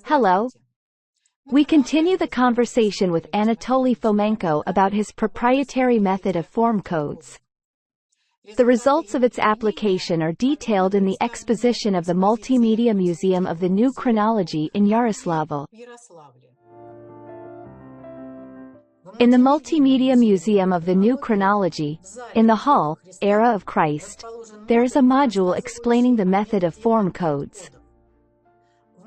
Hello. We continue the conversation with Anatoly Fomenko about his proprietary method of form codes. The results of its application are detailed in the exposition of the Multimedia Museum of the New Chronology in Yaroslavl. In the Multimedia Museum of the New Chronology, in the hall, Era of Christ, there is a module explaining the method of form codes.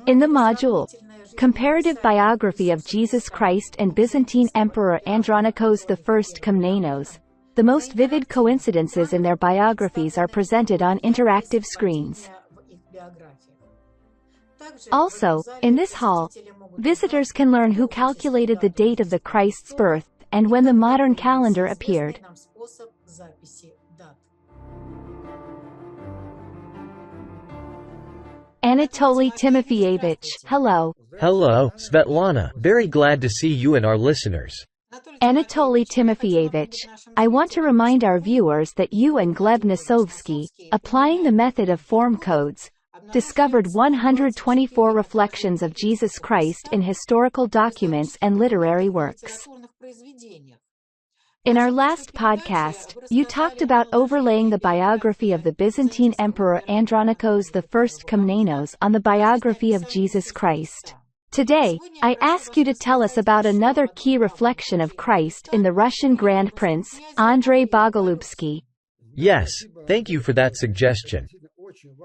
In the module, Comparative Biography of Jesus Christ and Byzantine Emperor Andronikos I Komnenos, the most vivid coincidences in their biographies are presented on interactive screens. Also, in this hall, visitors can learn who calculated the date of the Christ's birth, and when the modern calendar appeared. Anatoly Timofeyevich, hello. Hello, Svetlana. Very glad to see you and our listeners. Anatoly Timofeyevich, I want to remind our viewers that you and Gleb Nasovsky, applying the method of form codes, discovered 124 reflections of Jesus Christ in historical documents and literary works. In our last podcast, you talked about overlaying the biography of the Byzantine Emperor Andronikos I Komnenos on the biography of Jesus Christ. Today, I ask you to tell us about another key reflection of Christ in the Russian Grand Prince, Andrey Bogolyubsky. Yes, thank you for that suggestion.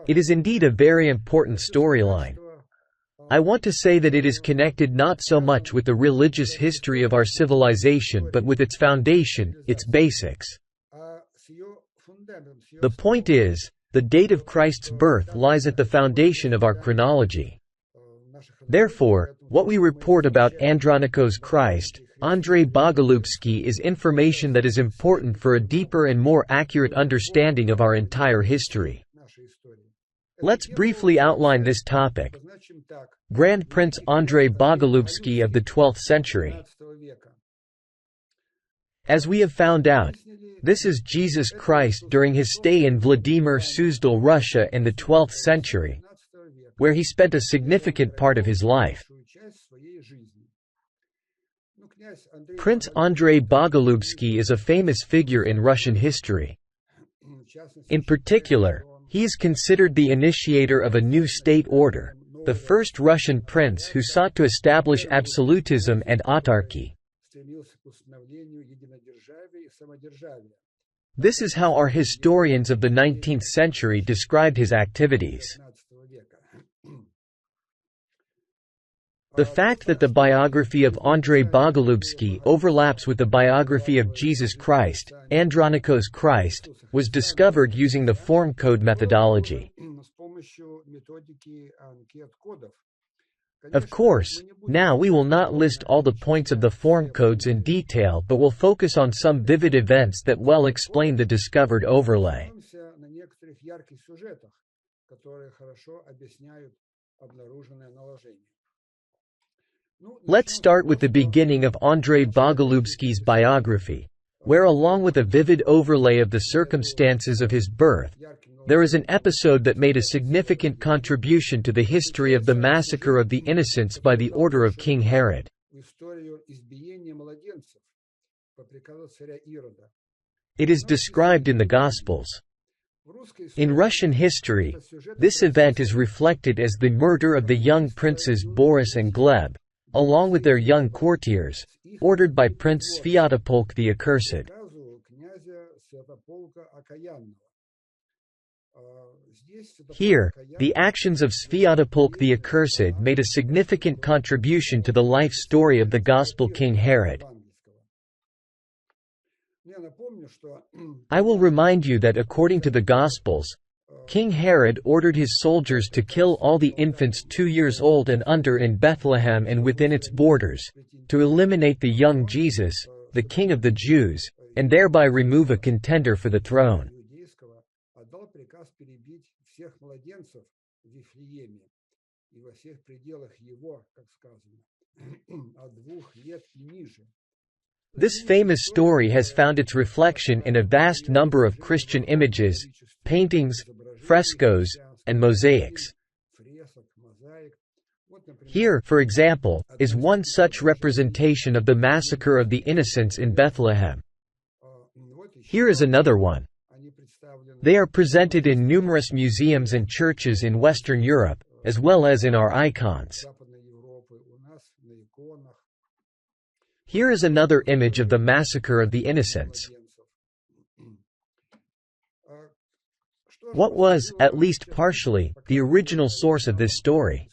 It is indeed a very important storyline. I want to say that it is connected not so much with the religious history of our civilization but with its foundation, its basics. The point is, the date of Christ's birth lies at the foundation of our chronology. Therefore, what we report about Andronikos Christ, Andrey Bogolyubsky, is information that is important for a deeper and more accurate understanding of our entire history. Let's briefly outline this topic. Grand Prince Andrey Bogolyubsky of the 12th century. As we have found out, this is Jesus Christ during his stay in Vladimir Suzdal, Russia in the 12th century, where he spent a significant part of his life. Prince Andrey Bogolyubsky is a famous figure in Russian history. In particular, he is considered the initiator of a new state order, the first Russian prince who sought to establish absolutism and autarky. This is how our historians of the 19th century described his activities. The fact that the biography of Andrey Bogolyubsky overlaps with the biography of Jesus Christ, Andronikos Christ, was discovered using the form code methodology. Of course, now we will not list all the points of the form codes in detail but will focus on some vivid events that well explain the discovered overlay. Let's start with the beginning of Andrey Bogolyubsky's biography, where along with a vivid overlay of the circumstances of his birth, there is an episode that made a significant contribution to the history of the massacre of the innocents by the order of King Herod. It is described in the Gospels. In Russian history, this event is reflected as the murder of the young princes Boris and Gleb, along with their young courtiers, ordered by Prince Sviatopolk the Accursed. Here, the actions of Sviatopolk the Accursed made a significant contribution to the life story of the Gospel King Herod. I will remind you that according to the Gospels, King Herod ordered his soldiers to kill all the infants 2 years old and under in Bethlehem and within its borders, to eliminate the young Jesus, the King of the Jews, and thereby remove a contender for the throne. This famous story has found its reflection in a vast number of Christian images, paintings, frescoes, and mosaics. Here, for example, is one such representation of the massacre of the innocents in Bethlehem. Here is another one. They are presented in numerous museums and churches in Western Europe, as well as in our icons. Here is another image of the massacre of the innocents. What was, at least partially, the original source of this story?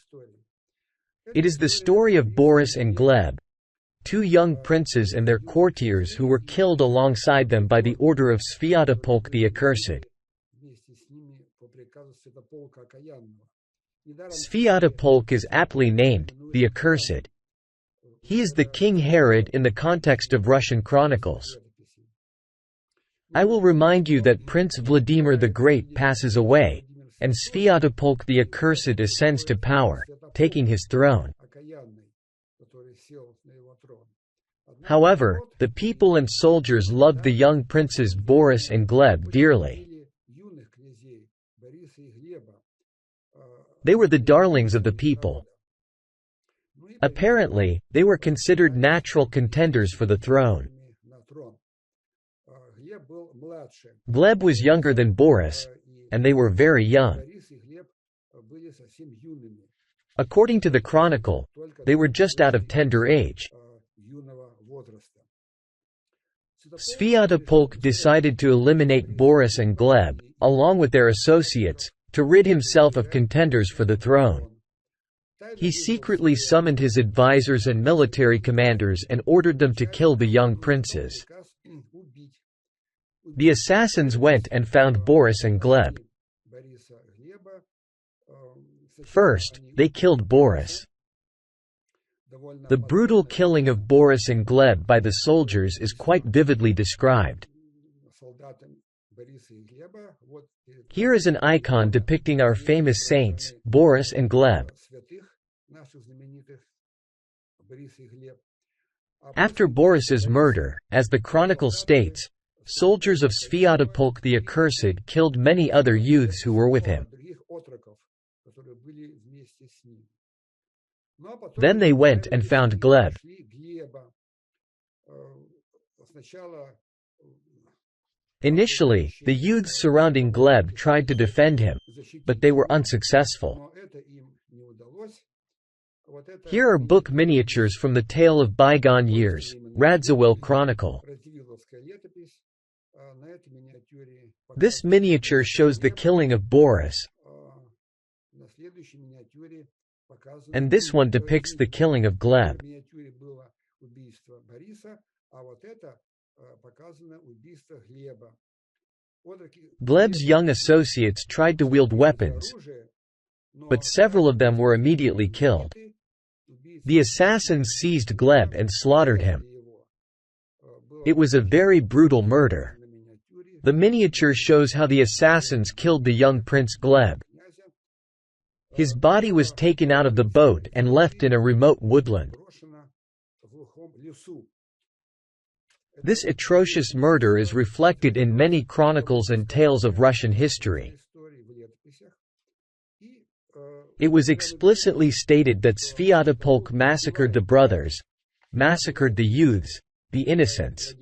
It is the story of Boris and Gleb, two young princes and their courtiers who were killed alongside them by the order of Sviatopolk the Accursed. Sviatopolk is aptly named, the Accursed. He is the King Herod in the context of Russian chronicles. I will remind you that Prince Vladimir the Great passes away, and Sviatopolk the Accursed ascends to power, taking his throne. However, the people and soldiers loved the young princes Boris and Gleb dearly. They were the darlings of the people. Apparently, they were considered natural contenders for the throne. Gleb was younger than Boris, and they were very young. According to the chronicle, they were just out of tender age. Sviatopolk decided to eliminate Boris and Gleb, along with their associates, to rid himself of contenders for the throne. He secretly summoned his advisors and military commanders and ordered them to kill the young princes. The assassins went and found Boris and Gleb. First, they killed Boris. The brutal killing of Boris and Gleb by the soldiers is quite vividly described. Here is an icon depicting our famous saints, Boris and Gleb. After Boris's murder, as the chronicle states, soldiers of Sviatopolk the Accursed killed many other youths who were with him. Then they went and found Gleb. Initially, the youths surrounding Gleb tried to defend him, but they were unsuccessful. Here are book miniatures from the tale of bygone years, Radziwill Chronicle. This miniature shows the killing of Boris, and this one depicts the killing of Gleb. Gleb's young associates tried to wield weapons, but several of them were immediately killed. The assassins seized Gleb and slaughtered him. It was a very brutal murder. The miniature shows how the assassins killed the young Prince Gleb. His body was taken out of the boat and left in a remote woodland. This atrocious murder is reflected in many chronicles and tales of Russian history. It was explicitly stated that Sviatopolk massacred the brothers, massacred the youths, the innocents.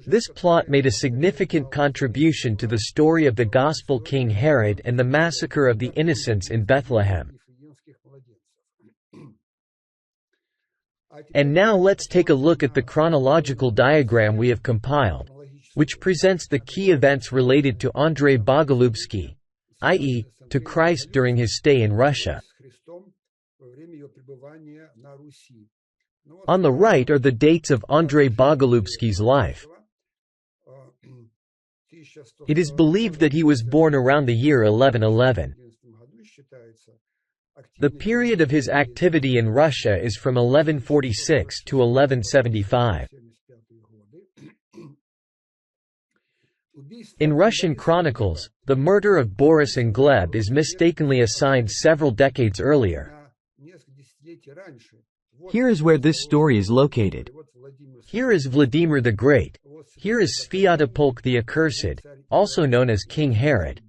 This plot made a significant contribution to the story of the Gospel King Herod and the massacre of the innocents in Bethlehem. And now let's take a look at the chronological diagram we have compiled, which presents the key events related to Andrey Bogolyubsky, i.e., to Christ during his stay in Russia. On the right are the dates of Andrey Bogolyubsky's life. It is believed that he was born around the year 1111. The period of his activity in Russia is from 1146 to 1175. In Russian chronicles, the murder of Boris and Gleb is mistakenly assigned several decades earlier. Here is where this story is located. Here is Vladimir the Great. Here is Sviatopolk the Accursed, also known as King Herod.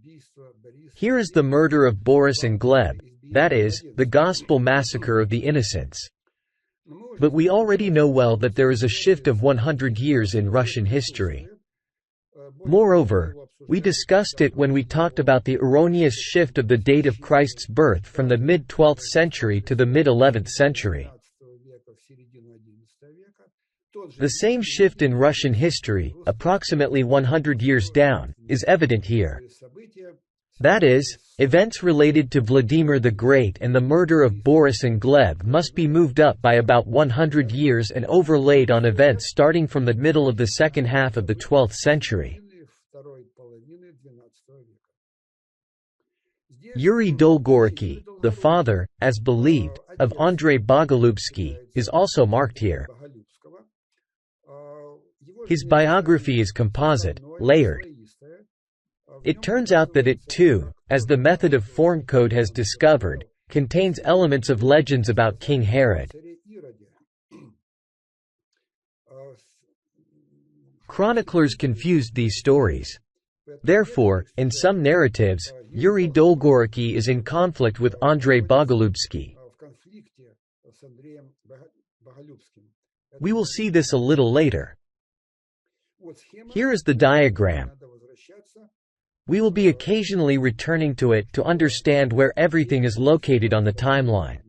Here is the murder of Boris and Gleb. that is, the Gospel Massacre of the Innocents. But we already know well that there is a shift of 100 years in Russian history. Moreover, we discussed it when we talked about the erroneous shift of the date of Christ's birth from the mid-12th century to the mid-11th century. The same shift in Russian history, approximately 100 years down, is evident here. That is, events related to Vladimir the Great and the murder of Boris and Gleb must be moved up by about 100 years and overlaid on events starting from the middle of the second half of the 12th century. Yuri Dolgoruki, the father, as believed, of Andrey Bogolyubsky, is also marked here. His biography is composite, layered. It turns out that it too, as the method of form code has discovered, contains elements of legends about King Herod. Chroniclers confused these stories. Therefore, in some narratives, Yuri Dolgoruki is in conflict with Andrey Bogolyubsky. We will see this a little later. Here is the diagram. We will be occasionally returning to it to understand where everything is located on the timeline.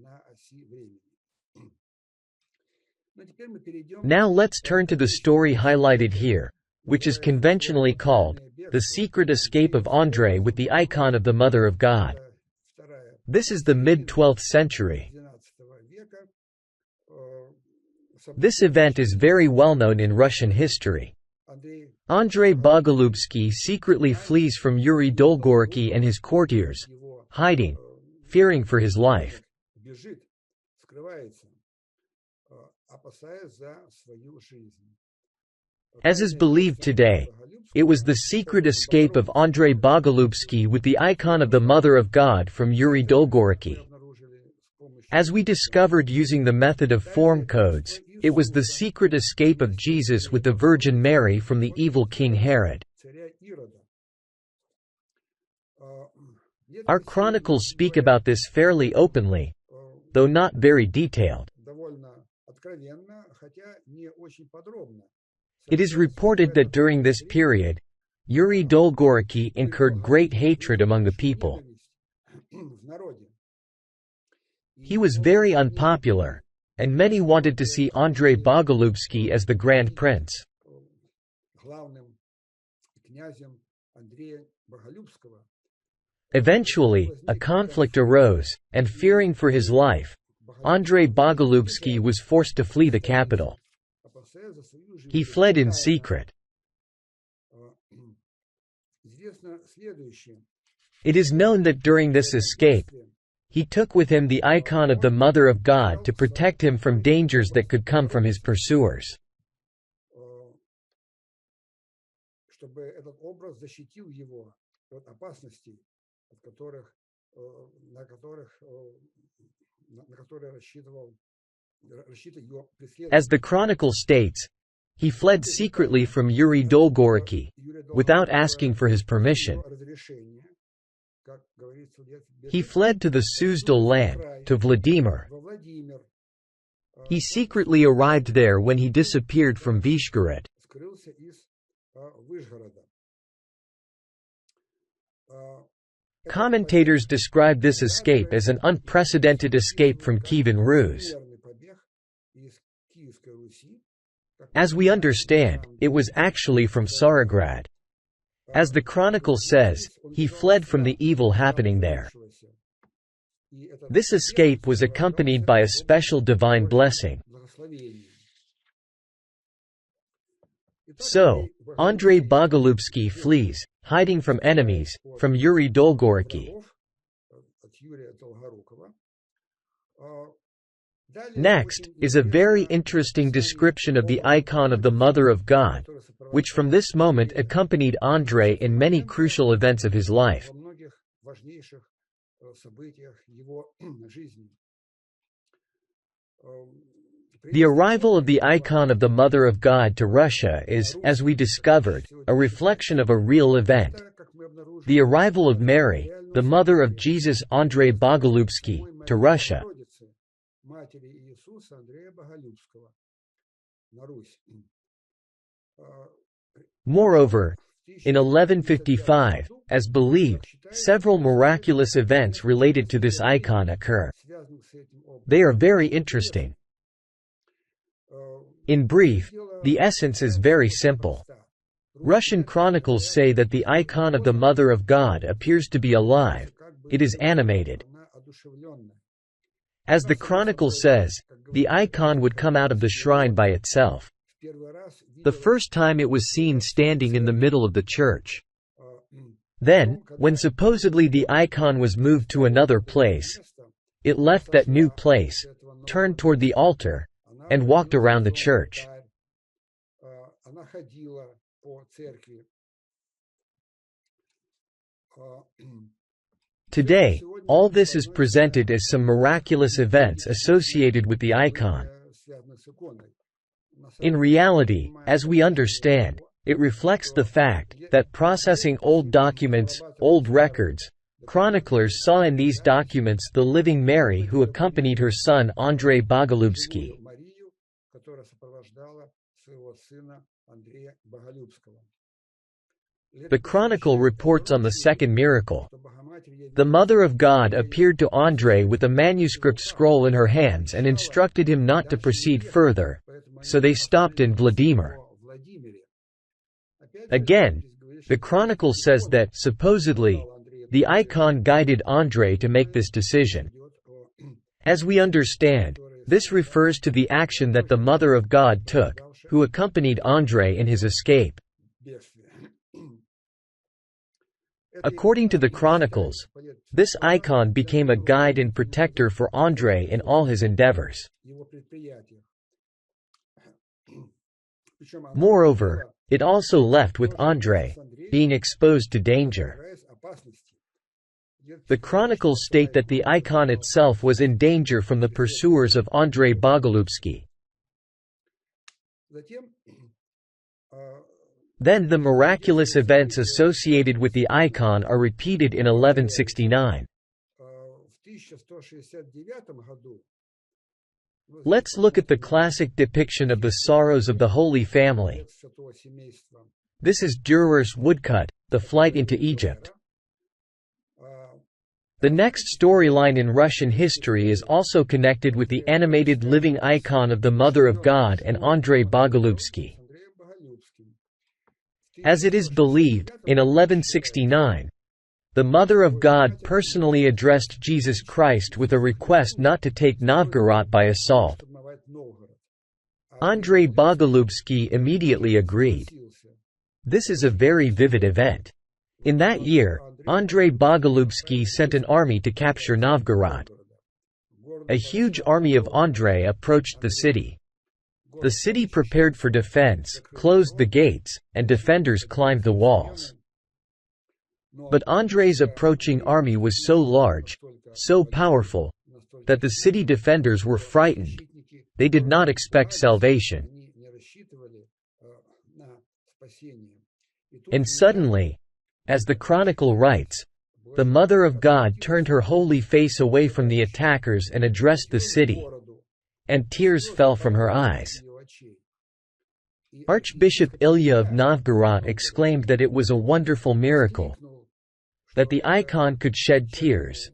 Now let's turn to the story highlighted here, which is conventionally called The Secret Escape of Andrey with the Icon of the Mother of God. This is the mid-12th century. This event is very well known in Russian history. Andrey Bogolyubsky secretly flees from Yuri Dolgoruki and his courtiers, hiding, fearing for his life. As is believed today, it was the secret escape of Andrey Bogolyubsky with the icon of the Mother of God from Yuri Dolgoruki. As we discovered using the method of form codes, it was the secret escape of Jesus with the Virgin Mary from the evil King Herod. Our chronicles speak about this fairly openly, though not very detailed. It is reported that during this period, Yuri Dolgoruki incurred great hatred among the people. He was very unpopular, and many wanted to see Andrey Bogolyubsky as the Grand Prince. Eventually, a conflict arose, and fearing for his life, Andrey Bogolyubsky was forced to flee the capital. He fled in secret. It is known that during this escape, he took with him the icon of the Mother of God to protect him from dangers that could come from his pursuers. As the chronicle states, he fled secretly from Yuri Dolgoruki, without asking for his permission. He fled to the Suzdal land, to Vladimir. He secretly arrived there when he disappeared from Vyshgorod. Commentators describe this escape as an unprecedented escape from Kievan Rus. As we understand, it was actually from Tsarograd. As the chronicle says, he fled from the evil happening there. This escape was accompanied by a special divine blessing. So, Andrey Bogolyubsky flees, hiding from enemies, from Yuri Dolgoruki. Next, is a very interesting description of the icon of the Mother of God, which from this moment accompanied Andrey in many crucial events of his life. The arrival of the icon of the Mother of God to Russia is, as we discovered, a reflection of a real event. The arrival of Mary, the mother of Jesus Andrey Bogolyubsky, to Russia. Moreover, in 1155, as believed, several miraculous events related to this icon occur. They are very interesting. In brief, the essence is very simple. Russian chronicles say that the icon of the Mother of God appears to be alive. It is animated. As the chronicle says, the icon would come out of the shrine by itself. The first time it was seen standing in the middle of the church. Then, when supposedly the icon was moved to another place, it left that new place, turned toward the altar, and walked around the church. Today, all this is presented as some miraculous events associated with the icon. In reality, as we understand, it reflects the fact that processing old documents, old records, chroniclers saw in these documents the living Mary who accompanied her son Andrey Bogolyubsky. The chronicle reports on the second miracle. The Mother of God appeared to Andrey with a manuscript scroll in her hands and instructed him not to proceed further, so they stopped in Vladimir. Again, the chronicle says that, supposedly, the icon guided Andrey to make this decision. As we understand, this refers to the action that the Mother of God took, who accompanied Andrey in his escape. According to the chronicles, this icon became a guide and protector for Andrey in all his endeavors. Moreover, it also left with Andrey, being exposed to danger. The chronicles state that the icon itself was in danger from the pursuers of Andrey Bogolyubsky. Then the miraculous events associated with the icon are repeated in 1169. Let's look at the classic depiction of the sorrows of the Holy Family. This is Dürer's woodcut, The Flight into Egypt. The next storyline in Russian history is also connected with the animated living icon of the Mother of God and Andrey Bogolyubsky. As it is believed, in 1169, the Mother of God personally addressed Jesus Christ with a request not to take Novgorod by assault. Andrey Bogolyubsky immediately agreed. This is a very vivid event. In that year, Andrey Bogolyubsky sent an army to capture Novgorod. A huge army of Andrey approached the city. The city prepared for defense, closed the gates, and defenders climbed the walls. But Andrey's approaching army was so large, so powerful, that the city defenders were frightened. They did not expect salvation. And suddenly, as the chronicle writes, the Mother of God turned her holy face away from the attackers and addressed the city, and tears fell from her eyes. Archbishop Ilya of Novgorod exclaimed that it was a wonderful miracle, that the icon could shed tears.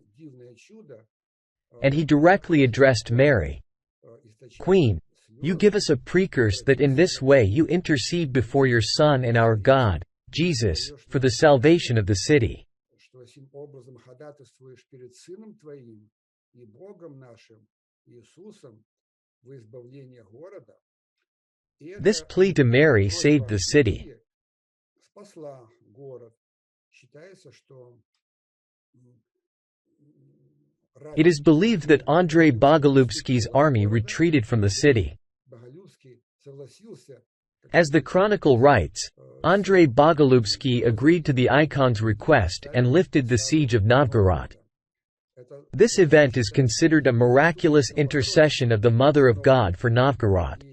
And he directly addressed Mary. Queen, you give us a precursor that in this way you intercede before your Son and our God, Jesus, for the salvation of the city. This plea to Mary saved the city. It is believed that Andrey Bogolyubsky's army retreated from the city. As the chronicle writes, Andrey Bogolyubsky agreed to the icon's request and lifted the siege of Novgorod. This event is considered a miraculous intercession of the Mother of God for Novgorod.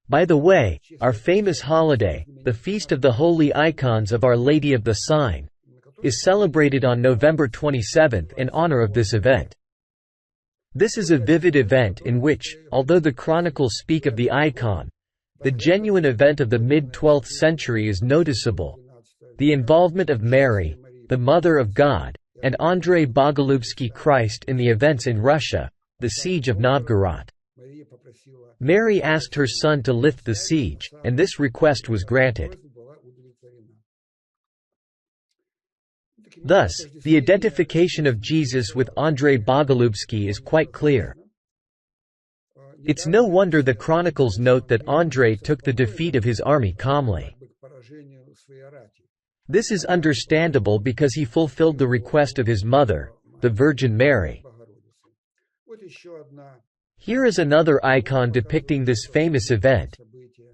By the way, our famous holiday, the Feast of the Holy Icons of Our Lady of the Sign, is celebrated on November 27 in honor of this event. This is a vivid event in which, although the chronicles speak of the icon, the genuine event of the mid-12th century is noticeable: the involvement of Mary, the Mother of God, and Andrey Bogolyubsky Christ in the events in Russia, the siege of Novgorod. Mary asked her son to lift the siege, and this request was granted. Thus, the identification of Jesus with Andrey Bogolyubsky is quite clear. It's no wonder the chronicles note that Andrey took the defeat of his army calmly. This is understandable because he fulfilled the request of his mother, the Virgin Mary. Here is another icon depicting this famous event: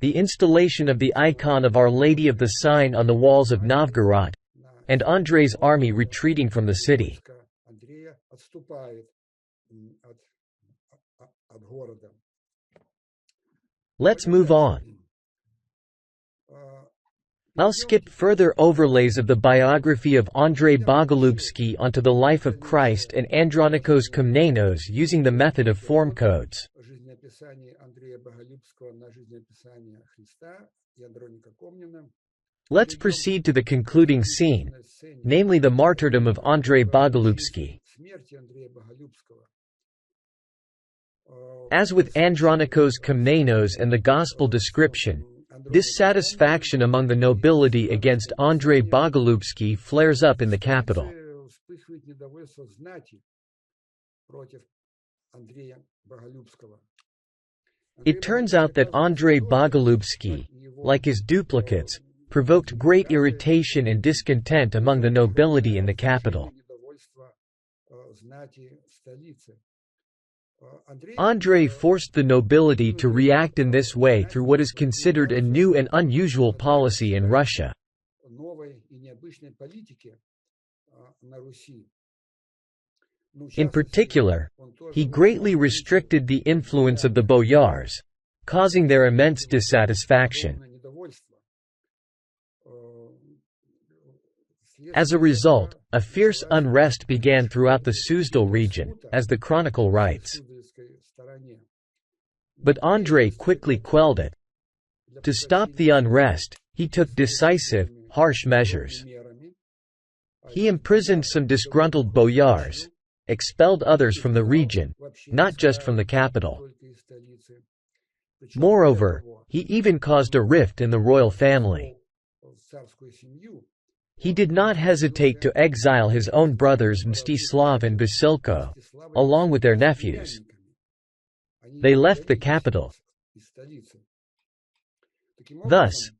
the installation of the icon of Our Lady of the Sign on the walls of Novgorod, and Andrei's army retreating from the city. Let's move on. I'll skip further overlays of the biography of Andrey Bogolyubsky onto the life of Christ and Andronikos Komnenos using the method of form codes. Let's proceed to the concluding scene, namely the martyrdom of Andrey Bogolyubsky. As with Andronikos Komnenos and the Gospel description, dissatisfaction among the nobility against Andrey Bogolyubsky flares up in the capital. It turns out that Andrey Bogolyubsky, like his duplicates, provoked great irritation and discontent among the nobility in the capital. Andrey forced the nobility to react in this way through what is considered a new and unusual policy in Russia. In particular, he greatly restricted the influence of the boyars, causing their immense dissatisfaction. As a result, a fierce unrest began throughout the Suzdal region, as the chronicle writes. But Andrey quickly quelled it. To stop the unrest, he took decisive, harsh measures. He imprisoned some disgruntled boyars, expelled others from the region, not just from the capital. Moreover, he even caused a rift in the royal family. He did not hesitate to exile his own brothers Mstislav and Vasilko, along with their nephews. They left the capital. Thus,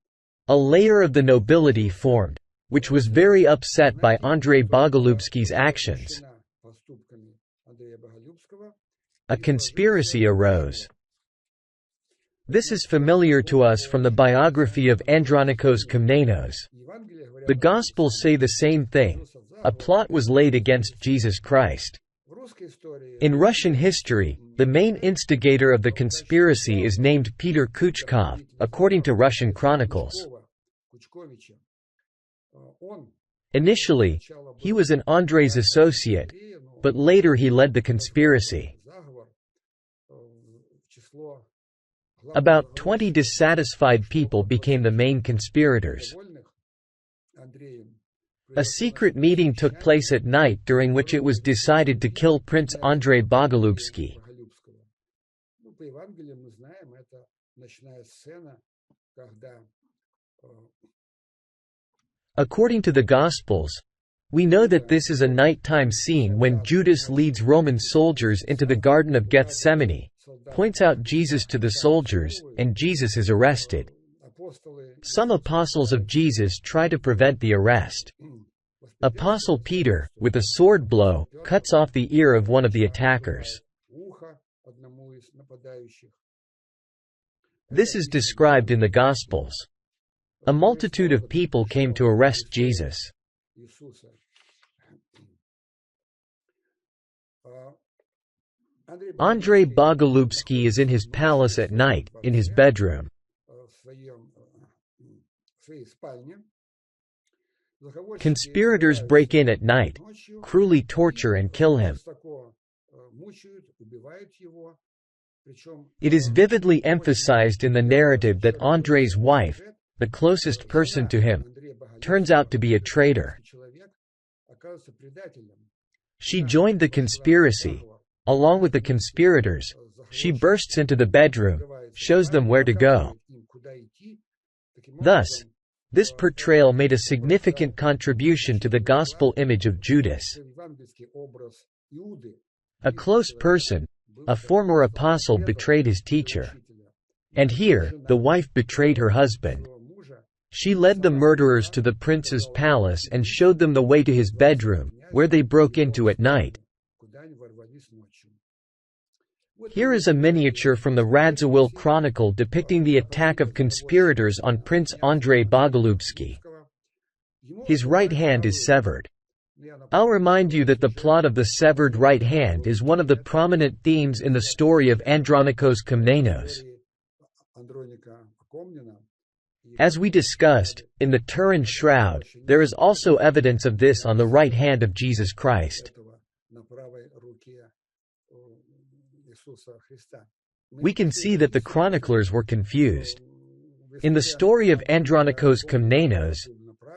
a layer of the nobility formed, which was very upset by Andrey Bogolyubsky's actions. A conspiracy arose. This is familiar to us from the biography of Andronikos Komnenos. The Gospels say the same thing: a plot was laid against Jesus Christ. In Russian history, the main instigator of the conspiracy is named Peter Kuchkov, according to Russian chronicles. Initially, he was an Andrei's associate, but later he led the conspiracy. About 20 dissatisfied people became the main conspirators. A secret meeting took place at night during which it was decided to kill Prince Andrey Bogolyubsky. According to the Gospels, we know that this is a nighttime scene when Judas leads Roman soldiers into the Garden of Gethsemane, points out Jesus to the soldiers, and Jesus is arrested. Some apostles of Jesus try to prevent the arrest. Apostle Peter, with a sword blow, cuts off the ear of one of the attackers. This is described in the Gospels. A multitude of people came to arrest Jesus. Andrey Bogolyubsky is in his palace at night, in his bedroom. Conspirators break in at night, cruelly torture and kill him. It is vividly emphasized in the narrative that Andrey's wife, the closest person to him, turns out to be a traitor. She joined the conspiracy. Along with the conspirators, she bursts into the bedroom, shows them where to go. Thus, this portrayal made a significant contribution to the gospel image of Judas. A close person, a former apostle, betrayed his teacher. And here, the wife betrayed her husband. She led the murderers to the prince's palace and showed them the way to his bedroom, where they broke into at night. Here is a miniature from the Radziwill Chronicle depicting the attack of conspirators on Prince Andrey Bogolyubsky. His right hand is severed. I'll remind you that the plot of the severed right hand is one of the prominent themes in the story of Andronikos Komnenos. As we discussed, in the Turin Shroud, there is also evidence of this on the right hand of Jesus Christ. We can see that the chroniclers were confused. In the story of Andronikos Komnenos,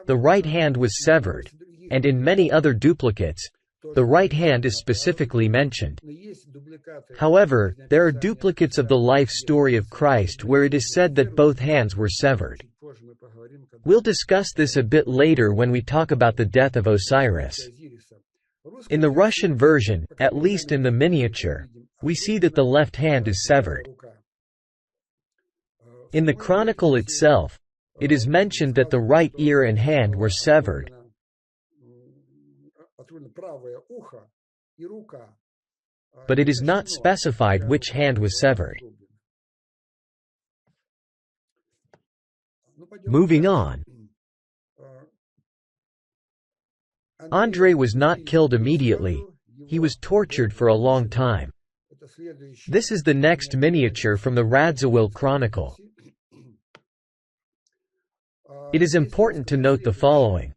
the right hand was severed, and in many other duplicates, the right hand is specifically mentioned. However, there are duplicates of the life story of Christ where it is said that both hands were severed. We'll discuss this a bit later when we talk about the death of Osiris. In the Russian version, at least in the miniature, we see that the left hand is severed. In the chronicle itself, it is mentioned that the right ear and hand were severed. But it is not specified which hand was severed. Moving on. Andrey was not killed immediately. He was tortured for a long time. This is the next miniature from the Radziwill Chronicle. It is important to note the following.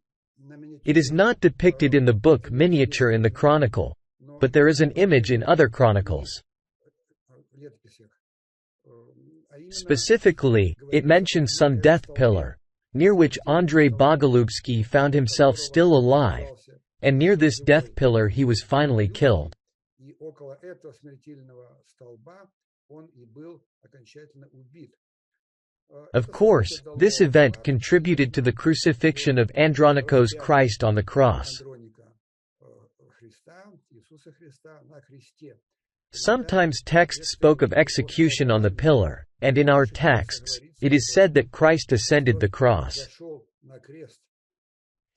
It is not depicted in the book miniature in the chronicle, but there is an image in other chronicles. Specifically, it mentions some death pillar, near which Andrey Bogolyubsky found himself still alive, and near this death pillar he was finally killed. Of course, this event contributed to the crucifixion of Andronikos Christ on the cross. Sometimes texts spoke of execution on the pillar, and in our texts, it is said that Christ ascended the cross.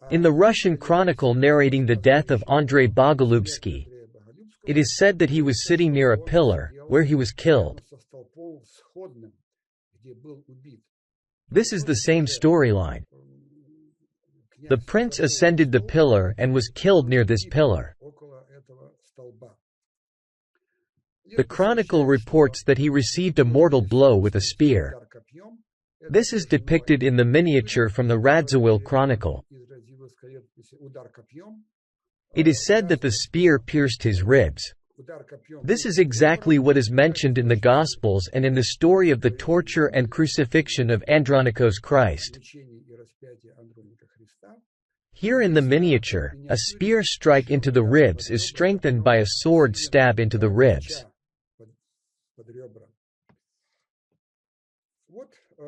In the Russian chronicle narrating the death of Andrey Bogolyubsky, it is said that he was sitting near a pillar, where he was killed. This is the same storyline. The prince ascended the pillar and was killed near this pillar. The chronicle reports that he received a mortal blow with a spear. This is depicted in the miniature from the Radziwill Chronicle. It is said that the spear pierced his ribs. This is exactly what is mentioned in the Gospels and in the story of the torture and crucifixion of Andronikos Christ. Here in the miniature, a spear strike into the ribs is strengthened by a sword stab into the ribs.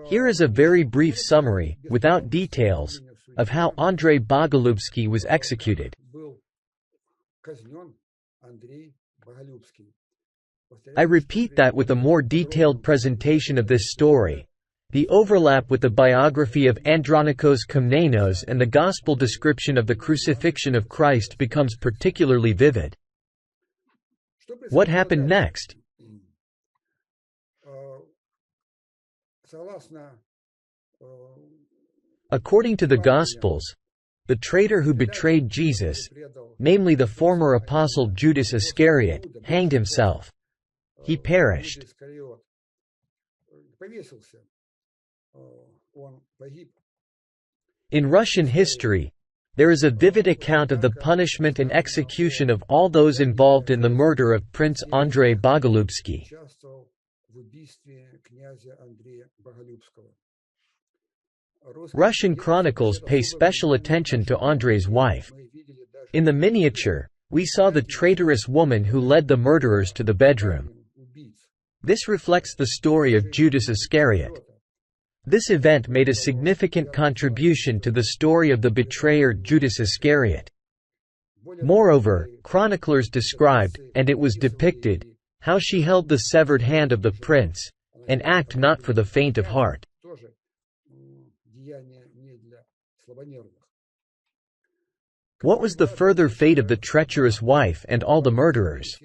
Here is a very brief summary, without details, of how Andrey Bogolyubsky was executed. I repeat that with a more detailed presentation of this story, the overlap with the biography of Andronikos Komnenos and the Gospel description of the crucifixion of Christ becomes particularly vivid. What happened next? According to the Gospels, the traitor who betrayed Jesus, namely the former apostle Judas Iscariot, hanged himself. He perished. In Russian history, there is a vivid account of the punishment and execution of all those involved in the murder of Prince Andrey Bogolyubsky. Russian chronicles pay special attention to Andrei's wife. In the miniature, we saw the traitorous woman who led the murderers to the bedroom. This reflects the story of Judas Iscariot. This event made a significant contribution to the story of the betrayer Judas Iscariot. Moreover, chroniclers described, and it was depicted, how she held the severed hand of the prince, an act not for the faint of heart. What was the further fate of the treacherous wife and all the murderers?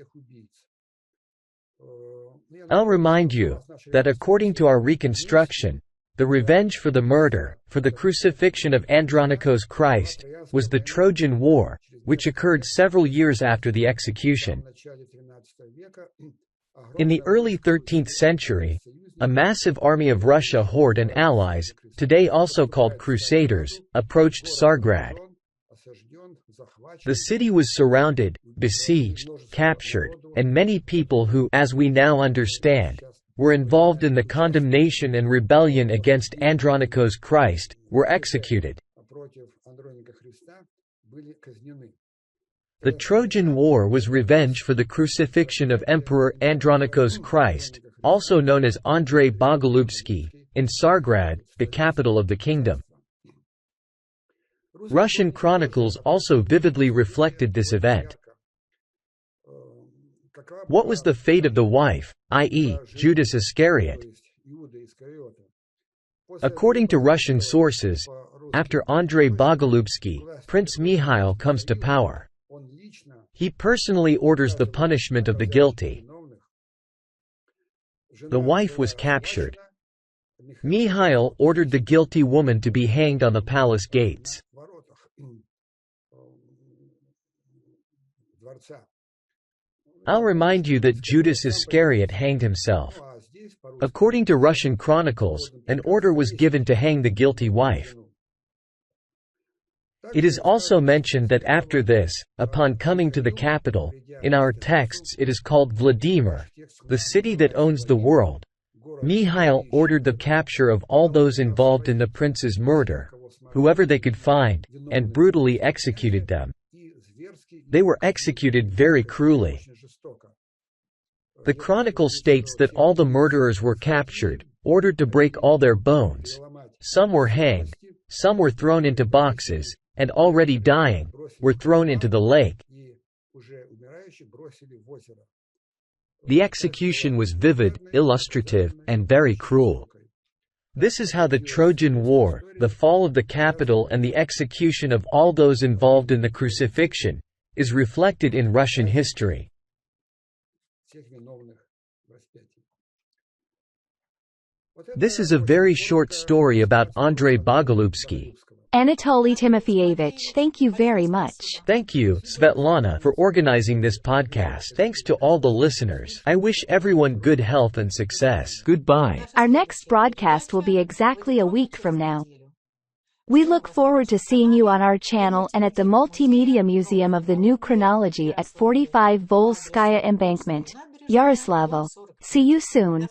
I'll remind you that according to our reconstruction, the revenge for the murder, for the crucifixion of Andronikos Christ, was the Trojan War, which occurred several years after the execution. In the early 13th century, a massive army of Russia Horde and allies, today also called Crusaders, approached Tsargrad. The city was surrounded, besieged, captured, and many people who, as we now understand, were involved in the condemnation and rebellion against Andronikos Christ, were executed. The Trojan War was revenge for the crucifixion of Emperor Andronikos Christ, also known as Andrey Bogolyubsky, in Tsargrad, the capital of the kingdom. Russian chronicles also vividly reflected this event. What was the fate of the wife, i.e., Judas Iscariot? According to Russian sources, after Andrey Bogolyubsky, Prince Mikhail comes to power. He personally orders the punishment of the guilty. The wife was captured. Mikhail ordered the guilty woman to be hanged on the palace gates. I'll remind you that Judas Iscariot hanged himself. According to Russian chronicles, an order was given to hang the guilty wife. It is also mentioned that after this, upon coming to the capital, in our texts it is called Vladimir, the city that owns the world, Mikhail ordered the capture of all those involved in the prince's murder, whoever they could find, and brutally executed them. They were executed very cruelly. The chronicle states that all the murderers were captured, ordered to break all their bones. Some were hanged, some were thrown into boxes, and already dying, were thrown into the lake. The execution was vivid, illustrative, and very cruel. This is how the Trojan War, the fall of the capital and the execution of all those involved in the crucifixion, is reflected in Russian history. This is a very short story about Andrey Bogolyubsky. Anatoly Timofeyevich, thank you very much. Thank you, Svetlana, for organizing this podcast. Thanks to all the listeners. I wish everyone good health and success. Goodbye. Our next broadcast will be exactly a week from now. We look forward to seeing you on our channel and at the Multimedia Museum of the New Chronology at 45 Volskaya Embankment, Yaroslavl. See you soon.